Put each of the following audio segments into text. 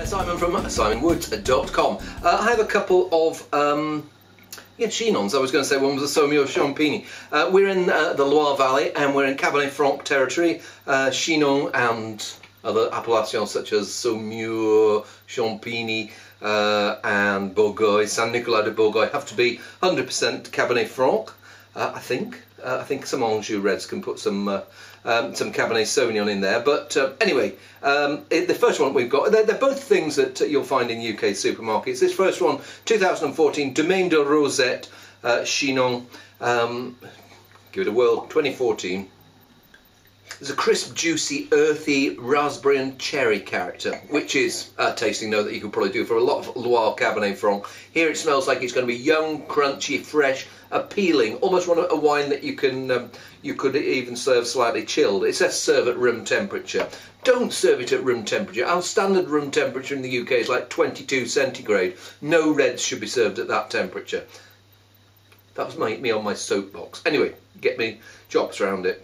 Simon from simonwoods.com. I have a couple of Chinons. I was going to say one was a Saumur Champigny. We're in the Loire Valley and we're in Cabernet Franc territory. Chinon and other appellations such as Saumur, Champigny and Bourgogne, Saint-Nicolas de Bourgogne have to be 100% Cabernet Franc. I think some Anjou Reds can put some Cabernet Sauvignon in there, but anyway, the first one we've got, they're both things that you'll find in UK supermarkets. This first one, 2014, Domaine de Rosette, Chinon, give it a whirl, 2014. There's a crisp, juicy, earthy raspberry and cherry character, which is a tasting note that you could probably do for a lot of Loire Cabernet Franc. Here it smells like it's going to be young, crunchy, fresh, appealing, almost a wine that you could even serve slightly chilled. It says serve at room temperature. Don't serve it at room temperature. Our standard room temperature in the UK is like 22 centigrade. No reds should be served at that temperature. That was me on my soapbox. Anyway, get me chops around it.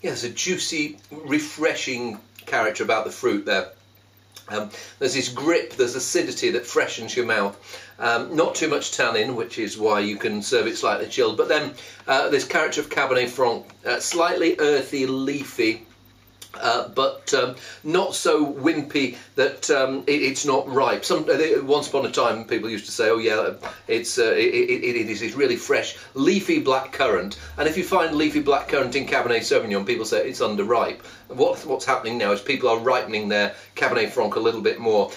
Yeah, there's a juicy, refreshing character about the fruit there. There's this grip, there's acidity that freshens your mouth. Not too much tannin, which is why you can serve it slightly chilled. But then this character of Cabernet Franc, slightly earthy, leafy, but not so wimpy that it's not ripe. Once upon a time, people used to say, "Oh yeah, it is really fresh, leafy blackcurrant." And if you find leafy blackcurrant in Cabernet Sauvignon, people say it's underripe. What's happening now is people are ripening their Cabernet Franc a little bit more,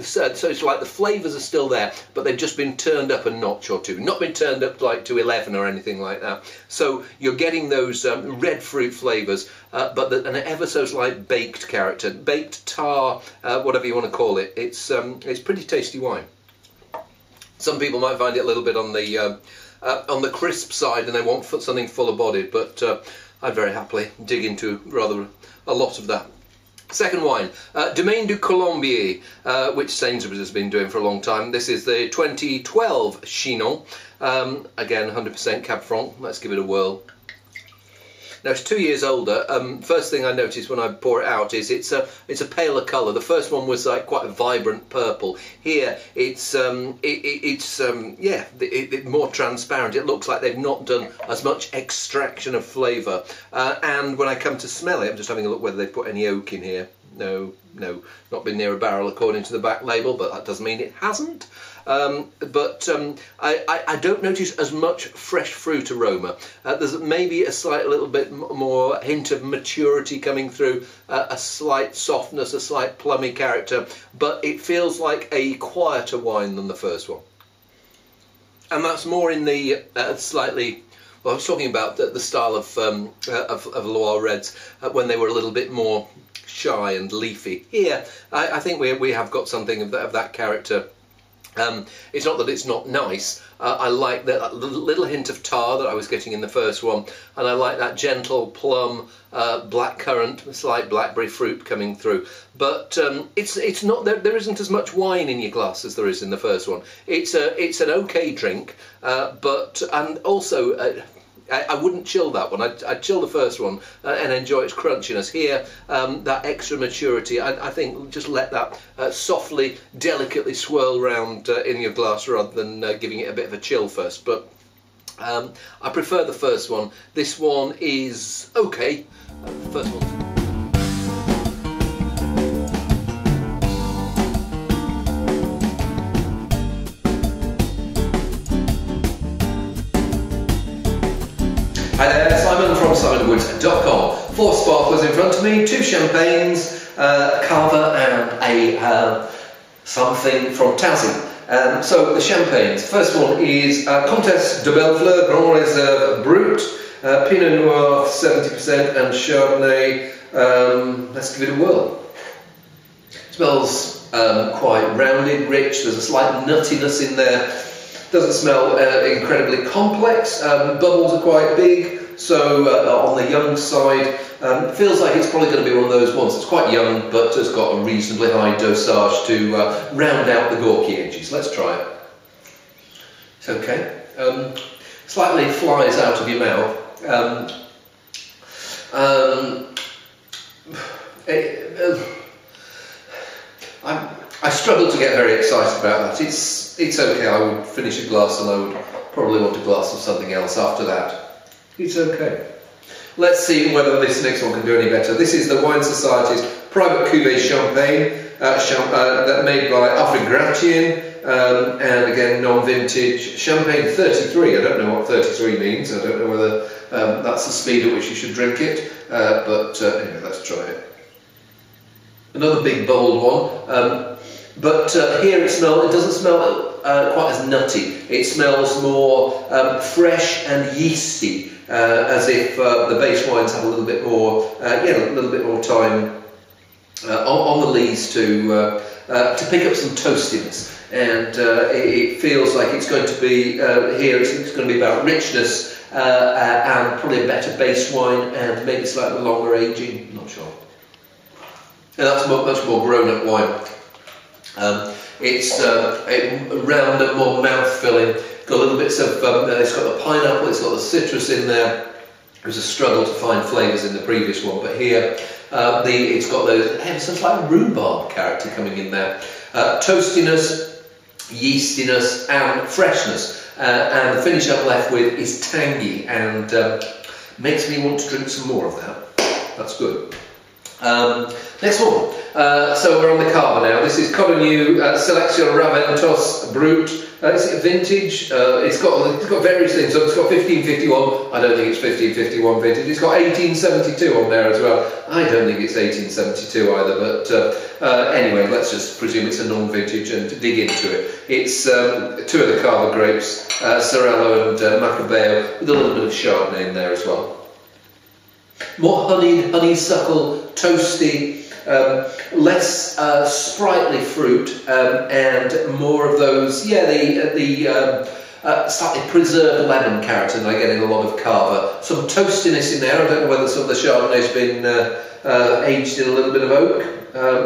so it's like the flavours are still there, but they've just been turned up a notch or two, not been turned up like to 11 or anything like that. So you're getting those red fruit flavours, but an ever so slight baked character, baked tar, whatever you want to call it. It's pretty tasty wine. Some people might find it a little bit on the crisp side and they want something fuller bodied, but I'd very happily dig into rather a lot of that. Second wine, Domaine du Colombier, which Sainsbury's has been doing for a long time. This is the 2012 Chinon, again 100% Cab Franc. Let's give it a whirl. Now it's 2 years older. First thing I noticed when I pour it out is it's a paler colour. The first one was like quite a vibrant purple. Here it's more transparent. It looks like they've not done as much extraction of flavour. And when I come to smell it, I'm just having a look whether they put any oak in here. No, not been near a barrel according to the back label, but that doesn't mean it hasn't. I don't notice as much fresh fruit aroma. There's maybe a little bit more hint of maturity coming through, a slight softness, a slight plummy character, but it feels like a quieter wine than the first one. And that's more in the slightly... Well, I was talking about the style of Loire Reds when they were a little bit more shy and leafy. Here, I think we have got something of that character. It's not that it's not nice. I like that little hint of tar that I was getting in the first one, and I like that gentle plum, blackcurrant, slight blackberry fruit coming through. But it's not there isn't as much wine in your glass as there is in the first one. It's an okay drink, and also. I wouldn't chill that one. I'd chill the first one and enjoy its crunchiness. Here, that extra maturity, I think just let that softly, delicately swirl round in your glass rather than giving it a bit of a chill first. But I prefer the first one. This one is okay. The first one. Hi there, Simon from simonwoods.com. 4 sparklers in front of me, 2 champagnes, a cava and a something from Tassie. So the champagnes. First one is Comtesse de Bellefleur Grand Reserve Brut, Pinot Noir 70% and Chardonnay. Let's give it a whirl. Smells quite rounded, rich. There's a slight nuttiness in there. Doesn't smell incredibly complex. Bubbles are quite big, so on the young side. Feels like it's probably going to be one of those ones that's quite young, but has got a reasonably high dosage to round out the gawky edges. Let's try it. It's okay. Slightly flies out of your mouth. I struggle to get very excited about that. It's okay. I would finish a glass and I would probably want a glass of something else after that. It's okay. Let's see whether this next one can do any better. This is the Wine Society's private cuvée champagne, that made by Alfred Gratien, and again non-vintage champagne 33. I don't know what 33 means. I don't know whether that's the speed at which you should drink it, but anyway, let's try it. Another big bold one, but here it doesn't smell quite as nutty. It smells more fresh and yeasty, as if the base wines have a little bit more, a little bit more time on the lees to pick up some toastiness. And it feels like it's going to be here. It's going to be about richness and probably a better base wine and maybe slightly longer aging. I'm not sure. And that's much more grown-up wine. It's rounder, more mouth-filling. Got little bits of. It's got the pineapple. It's got the citrus in there. It was a struggle to find flavours in the previous one, but here it's got those some like rhubarb character coming in there. Toastiness, yeastiness, and freshness. And the finish I'm left with is tangy and makes me want to drink some more of that. That's good. Next one. So we're on the cava now. This is Codognu Selection Raventos Brut. Is it vintage? It's got various things. So it's got 1551. I don't think it's 1551 vintage. It's got 1872 on there as well. I don't think it's 1872 either. But anyway, let's just presume it's a non-vintage and dig into it. It's two of the cava grapes, Sorello and Macabeo, with a little bit of Chardonnay in there as well. More honeysuckle, toasty, less sprightly fruit, and more of those, the slightly preserved lemon character that I get in a lot of cava. Some toastiness in there. I don't know whether some of the Chardonnay's been aged in a little bit of oak.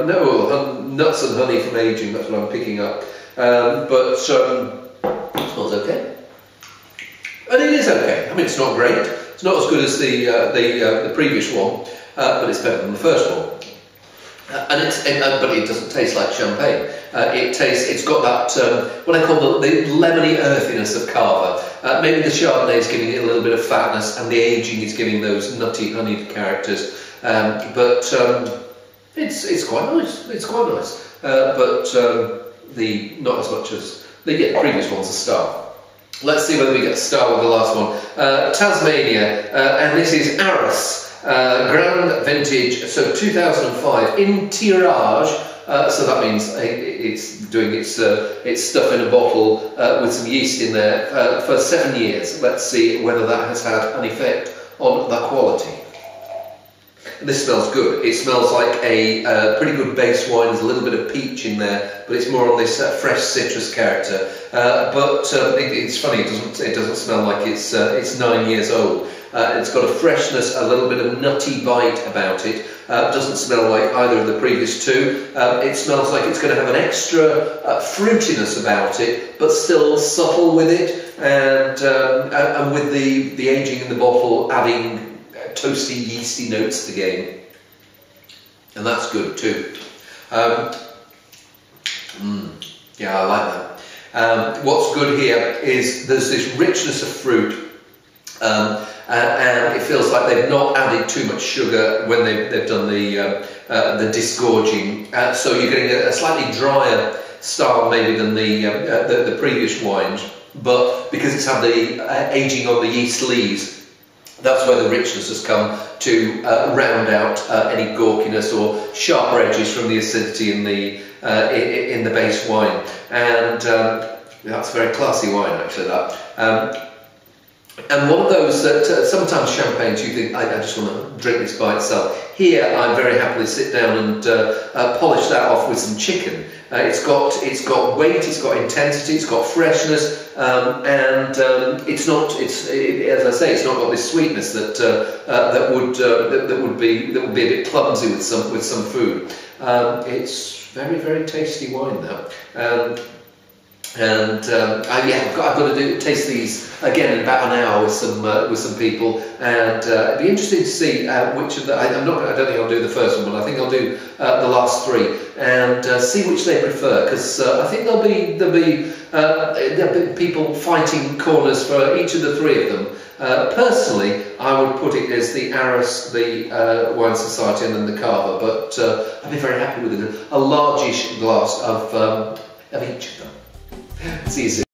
No, nuts and honey from aging, that's what I'm picking up. But it smells okay. And it is okay. I mean, it's not great. It's not as good as the previous one, but it's better than the first one. But it doesn't taste like champagne. It's got that what I call the lemony earthiness of cava. Maybe the Chardonnay is giving it a little bit of fatness, and the aging is giving those nutty, honeyed characters. But it's quite nice. It's quite nice. But not as much as the previous one's a star. Let's see whether we get a star with the last one. Tasmania, and this is Arras. Grand vintage, so 2005 in tirage, so that means it's doing its stuff in a bottle with some yeast in there for 7 years. Let's see whether that has had an effect on the quality. This smells good. It smells like a pretty good base wine. There's a little bit of peach in there, but it's more on this fresh citrus character. But it's funny. It doesn't smell like it's 9 years old. It's got a freshness, a little bit of nutty bite about it. Doesn't smell like either of the previous two. It smells like it's going to have an extra fruitiness about it, but still subtle with it, and with the aging in the bottle adding toasty, yeasty notes to the game, and that's good too. Yeah, I like that. What's good here is there's this richness of fruit, and it feels like they've not added too much sugar when they've done the disgorging. So you're getting a slightly drier style maybe than the previous wines, but because it's had the aging on the yeast lees, that's where the richness has come to round out any gawkiness or sharper edges from the acidity in the base wine. And that's a very classy wine, actually, that. And one of those that sometimes champagnes you think, I just want to drink this by itself. Here I very happily sit down and polish that off with some chicken. It's got weight, it's got intensity, it's got freshness, and it's not. As I say, it's not got this sweetness that would be a bit clumsy with some food. It's very, very tasty wine now. And I've got to taste these again in about an hour with some people, and it'd be interesting to see which of the. I don't think I'll do the first one, but I think I'll do the last three and see which they prefer, because I think there'll be people fighting corners for each of the three of them. Personally, I would put it as the Aris, the Wine Society, and then the Cava, but I'd be very happy with a largish glass of each of them. See you soon.